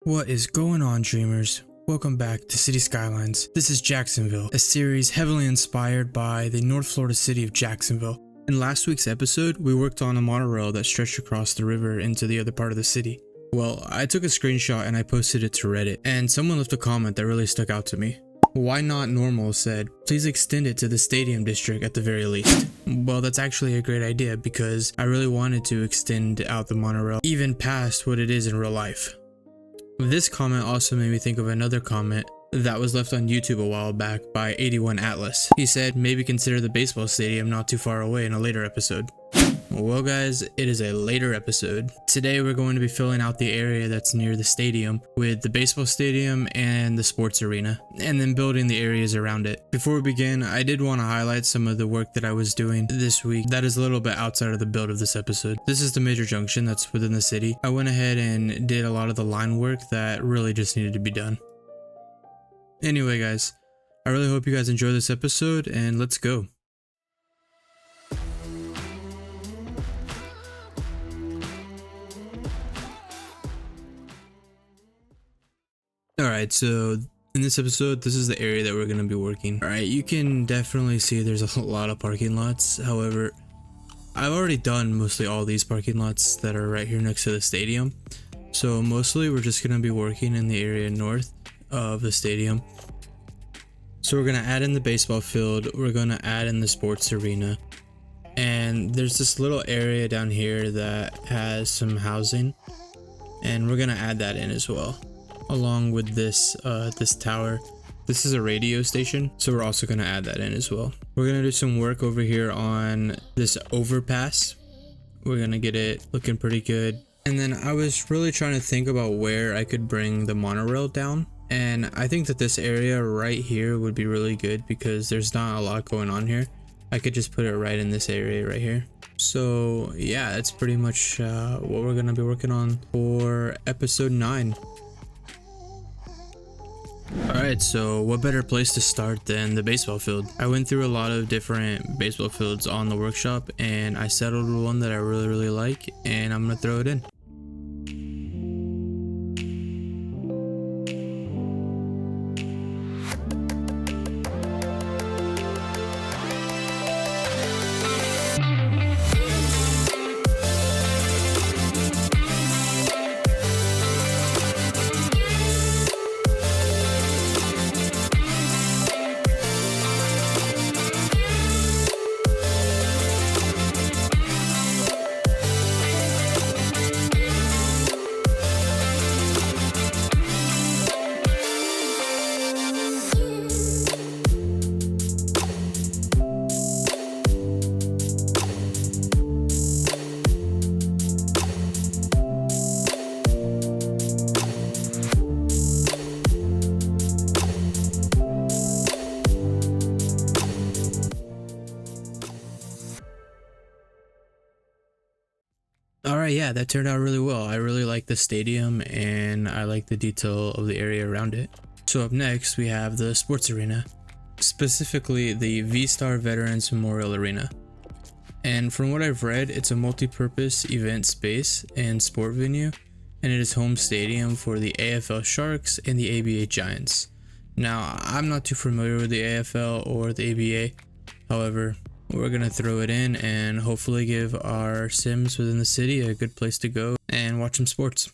What is going on, dreamers? Welcome back to Cities Skylines. This is Jacksonville, a series heavily inspired by the North Florida city of Jacksonville. In last week's episode, we worked on a monorail that stretched across the river into the other part of the city. Well, I took a screenshot and I posted it to Reddit, and someone left a comment that really stuck out to me. Why Not Normal said, please extend it to the stadium district at the very least. Well, that's actually a great idea because I really wanted to extend out the monorail even past what it is in real life. This comment also made me think of another comment that was left on YouTube a while back by 81 Atlas. He said maybe consider the baseball stadium not too far away in a later episode. Well guys, it is a later episode. Today we're going to be filling out the area that's near the stadium with the baseball stadium and the sports arena, and then building the areas around it. Before we begin, I did want to highlight some of the work that I was doing this week that is a little bit outside of the build of this episode. This is the major junction that's within the city. I went ahead and did a lot of the line work that really just needed to be done. Anyway guys, I really hope you guys enjoy this episode, and let's go. Alright, so in this episode, this is the area that we're going to be working. Alright, you can definitely see there's a lot of parking lots. However, I've already done mostly all these parking lots that are right here next to the stadium. So mostly we're just going to be working in the area north of the stadium. So we're going to add in the baseball field, we're going to add in the sports arena. And there's this little area down here that has some housing, and we're going to add that in as well, along with this this tower. This is a radio station, so we're also going to add that in as well. We're going to do some work over here on this overpass. We're going to get it looking pretty good. And then I was really trying to think about where I could bring the monorail down, and I think that this area right here would be really good because there's not a lot going on here. I could just put it right in this area right here. So yeah, that's pretty much what we're going to be working on for episode 9. Alright, so what better place to start than the baseball field? I went through a lot of different baseball fields on the workshop, and I settled with one that I really like, and I'm gonna throw it in. Alright, yeah, that turned out really well. I really like the stadium and I like the detail of the area around it. So up next we have the sports arena, specifically the V-Star Veterans Memorial Arena. And from what I've read, it's a multi-purpose event space and sport venue, and it is home stadium for the AFL Sharks and the ABA Giants. Now, I'm not too familiar with the AFL or the ABA, however, we're gonna throw it in and hopefully give our Sims within the city a good place to go and watch some sports.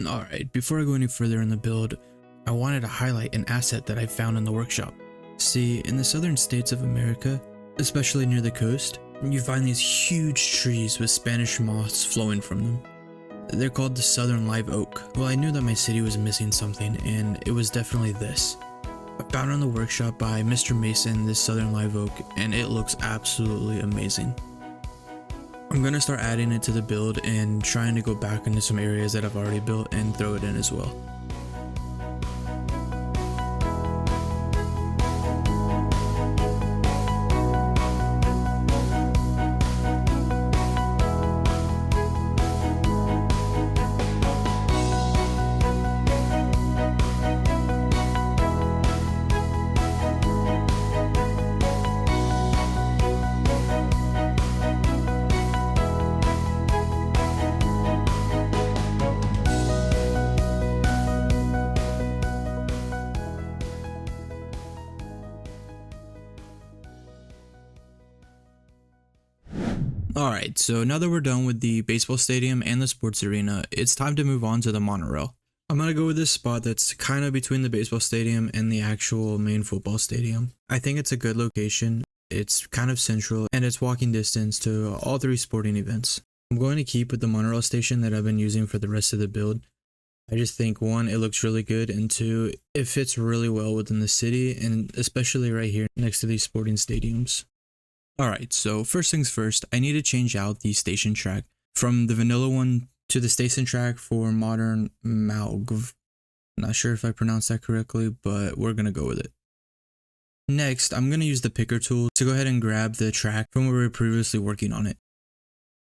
Alright, before I go any further in the build, I wanted to highlight an asset that I found in the workshop. See, in the southern states of America, especially near the coast, you find these huge trees with Spanish moss flowing from them. They're called the southern live oak. Well, I knew that my city was missing something, and it was definitely this. I found it in the workshop by Mr. Mason, this southern live oak, and it looks absolutely amazing. I'm gonna start adding it to the build and trying to go back into some areas that I've already built and throw it in as well. Alright, so now that we're done with the baseball stadium and the sports arena, it's time to move on to the monorail. I'm gonna go with this spot that's kind of between the baseball stadium and the actual main football stadium. I think it's a good location, it's kind of central, and it's walking distance to all three sporting events. I'm going to keep with the monorail station that I've been using for the rest of the build. I just think, one, it looks really good, and two, it fits really well within the city, and especially right here next to these sporting stadiums. Alright, so first things first, I need to change out the station track from the vanilla one to the station track for modern Malgv. Not sure if I pronounced that correctly, but we're gonna go with it. Next, I'm gonna use the picker tool to go ahead and grab the track from where we were previously working on it.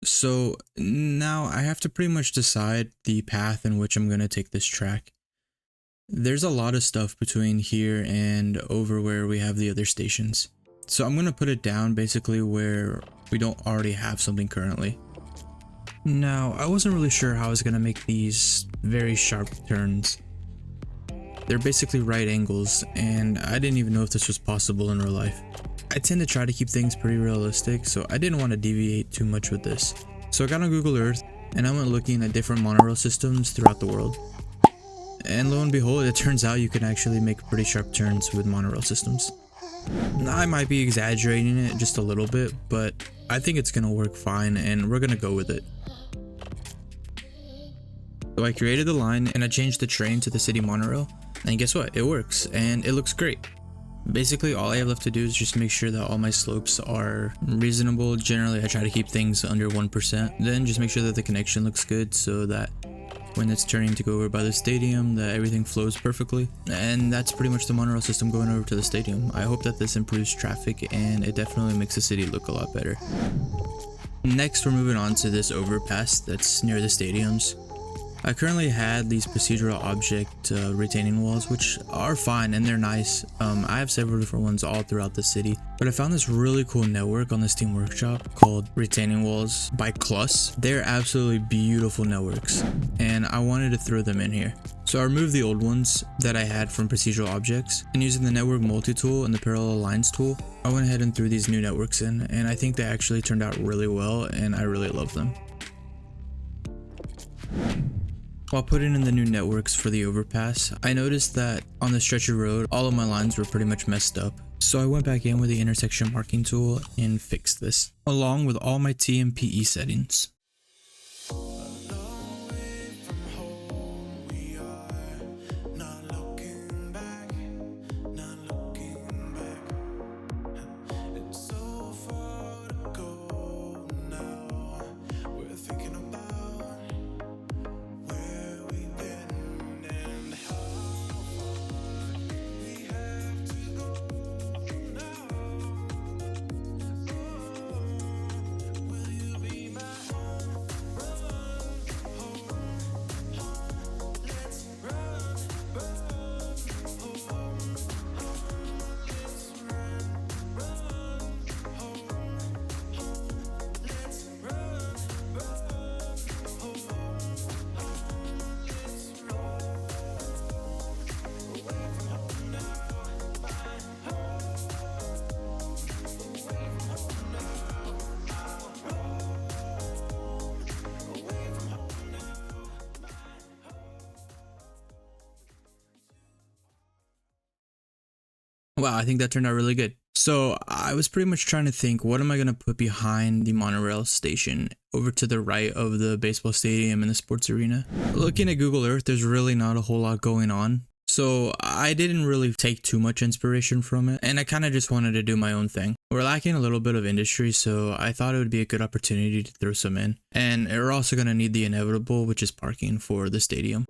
So now I have to pretty much decide the path in which I'm gonna take this track. There's a lot of stuff between here and over where we have the other stations. So I'm going to put it down basically where we don't already have something currently. Now, I wasn't really sure how I was going to make these very sharp turns. They're basically right angles, and I didn't even know if this was possible in real life. I tend to try to keep things pretty realistic, so I didn't want to deviate too much with this. So I got on Google Earth, and I went looking at different monorail systems throughout the world. And lo and behold, it turns out you can actually make pretty sharp turns with monorail systems. I might be exaggerating it just a little bit, but I think it's gonna work fine and we're gonna go with it. So I created the line and I changed the train to the city monorail, and guess what? It works and it looks great. Basically all I have left to do is just make sure that all my slopes are reasonable. Generally I try to keep things under 1%, then just make sure that the connection looks good so that when it's turning to go over by the stadium that everything flows perfectly. And that's pretty much the monorail system going over to the stadium. I hope that this improves traffic and it definitely makes the city look a lot better. Next we're moving on to this overpass that's near the stadiums. I currently had these procedural object retaining walls, which are fine and they're nice. I have several different ones all throughout the city, but I found this really cool network on the Steam Workshop called Retaining Walls by Clus. They're absolutely beautiful networks, and I wanted to throw them in here. So I removed the old ones that I had from procedural objects, and using the network multi-tool and the parallel lines tool, I went ahead and threw these new networks in, and I think they actually turned out really well, and I really love them. While putting in the new networks for the overpass, I noticed that on the stretch of road, all of my lines were pretty much messed up. So I went back in with the intersection marking tool and fixed this, along with all my TMPE settings. Wow, I think that turned out really good. So I was pretty much trying to think, what am I going to put behind the monorail station over to the right of the baseball stadium and the sports arena? Looking at Google Earth, there's really not a whole lot going on. So I didn't really take too much inspiration from it, and I kind of just wanted to do my own thing. We're lacking a little bit of industry, so I thought it would be a good opportunity to throw some in. And we're also going to need the inevitable, which is parking for the stadium.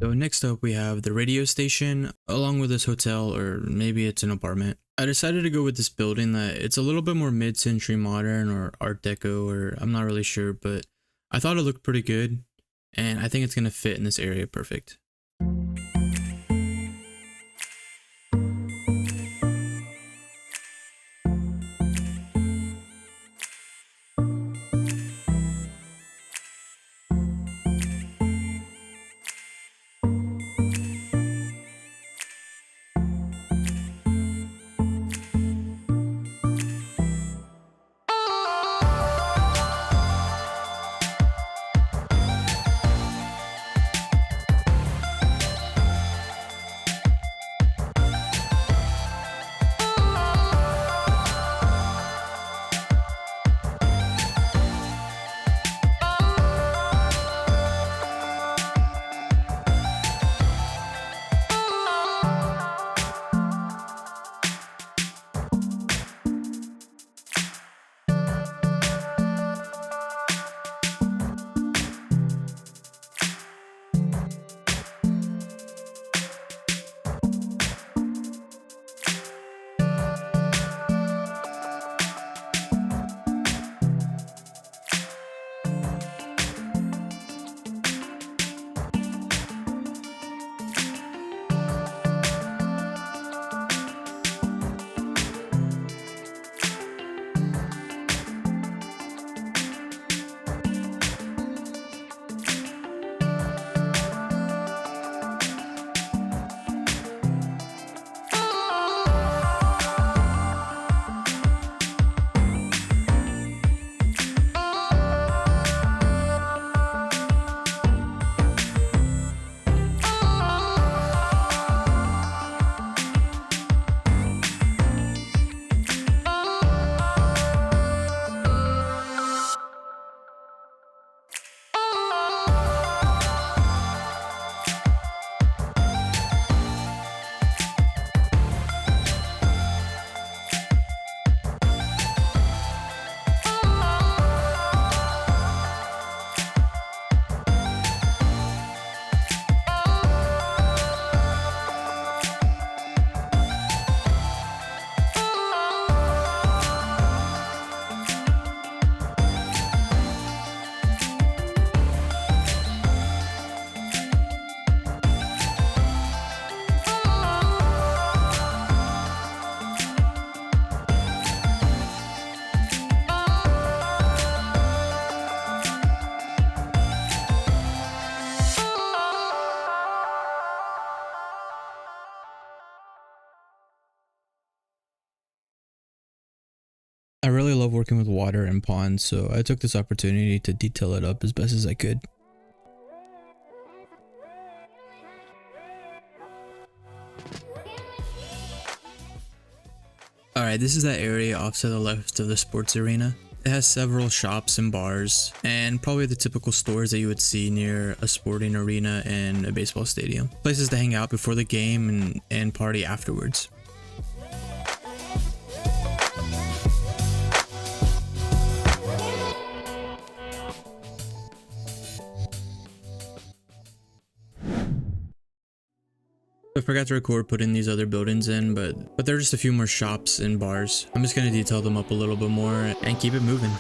So next up we have the radio station along with this hotel, or maybe it's an apartment. I decided to go with this building that it's a little bit more mid-century modern or art deco, or I'm not really sure, but I thought it looked pretty good and I think it's going to fit in this area perfect. I really love working with water and ponds, so I took this opportunity to detail it up as best as I could. Alright, this is that area off to the left of the sports arena. It has several shops and bars, and probably the typical stores that you would see near a sporting arena and a baseball stadium. Places to hang out before the game and party afterwards. I forgot to record putting these other buildings in, but there are just a few more shops and bars. I'm just going to detail them up a little bit more and keep it moving.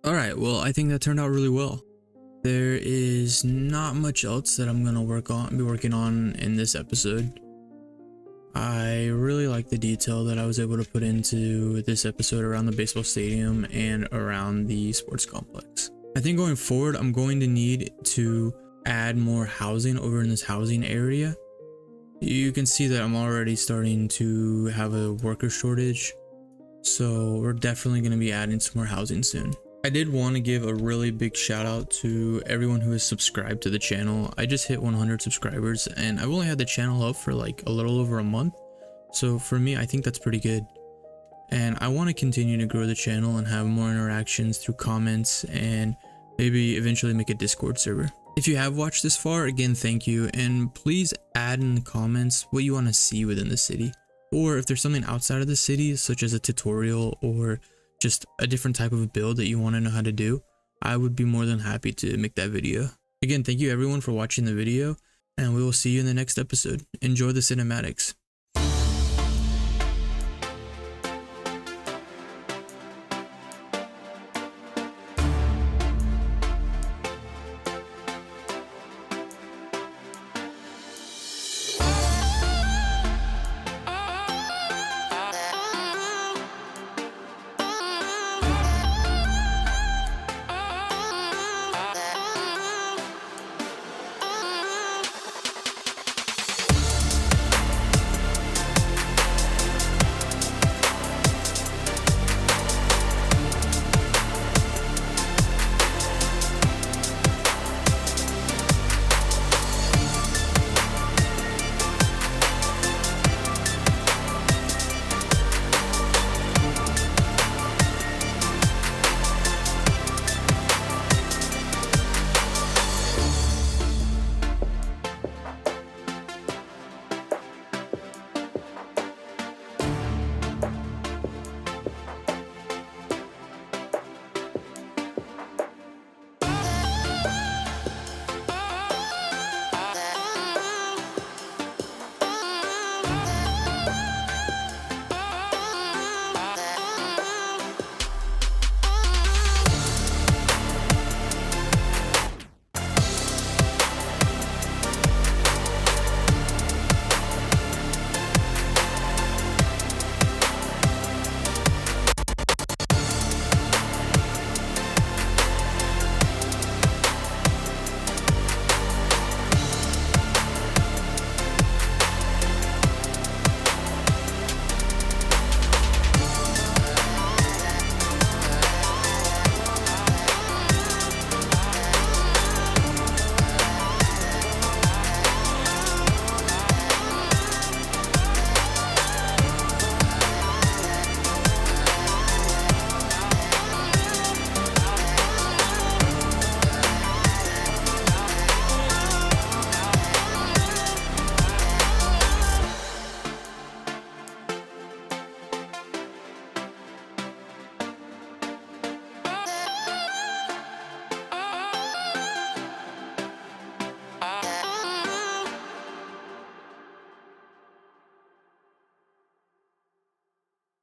Alright, well, I think that turned out really well. There is not much else that I'm gonna be working on in this episode. I really like the detail that I was able to put into this episode around the baseball stadium and around the sports complex. I think going forward, I'm going to need to add more housing over in this housing area. You can see that I'm already starting to have a worker shortage, so we're definitely going to be adding some more housing soon. I did want to give a really big shout out to everyone who has subscribed to the channel. I just hit 100 subscribers and I've only had the channel up for like a little over a month. So for me, I think that's pretty good. And I want to continue to grow the channel and have more interactions through comments and maybe eventually make a Discord server. If you have watched this far, again, thank you. And please add in the comments what you want to see within the city. Or if there's something outside of the city, such as a tutorial or just a different type of build that you want to know how to do, I would be more than happy to make that video. Again, thank you everyone for watching the video, and we will see you in the next episode. Enjoy the cinematics.